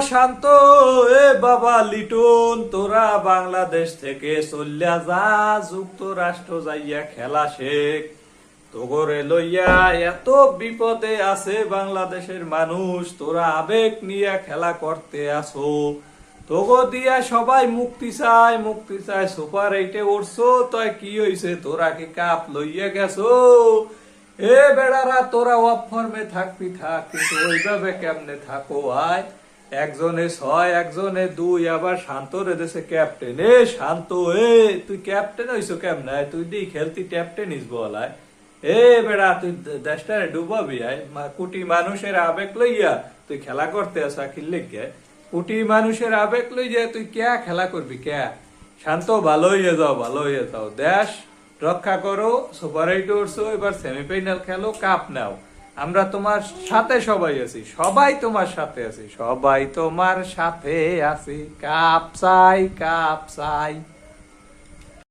শান্ত, এ বাবা লিটন, তোরা বাংলাদেশ থেকে চলিয়া যা, যুক্তরাষ্ট্র যাইয়া খেলা শেখ। তোগরে লইয়া এত বিপদে আছে বাংলাদেশের মানুষ, তোরা আবেগ নিয়ে খেলা করতে আসো। তোগো দিয়া সবাই মুক্তি চায়, মুক্তি চায়, সুপার এইটে উঠছো, তয় কি হইছে? তোরা কি কাপ লইয়া গেছো? এ বেড়ারা, তোরা অফ ফর্মে থাকবি থাক, কিন্তু ওইভাবে কেমনে থাকো? আয় একজনে 6, একজনে 2, আবার শান্ত রে দেশে ক্যাপ্টেন। এ শান্ত, এ তুই ক্যাপ্টেন হইছো কেমনে? তুই দি খেলতি ক্যাপ্টেন ইস বলায়। এ বেড়া, তুই দেশটারে ডুবাবি। আয় কোটি মানুষের আবেগ লইয়া তুই খেলা করতে আসা, খেললে কে? কোটি মানুষের আবেগ লইয়া তুই কে খেলা করবি? কে? শান্ত, ভালো হইয়া যাও, ভালো হইয়া যাও, দেশ রক্ষা করো, সুপার এইট উঠছো, এবার সেমিফাইনাল খেলো, কাপ নাও। আমরা তোমার সাথে সবাই আছি, সবাই তোমার সাথে আছি, সবাই তোমার সাথে আছি। কাপ চাই, কাপ চাই।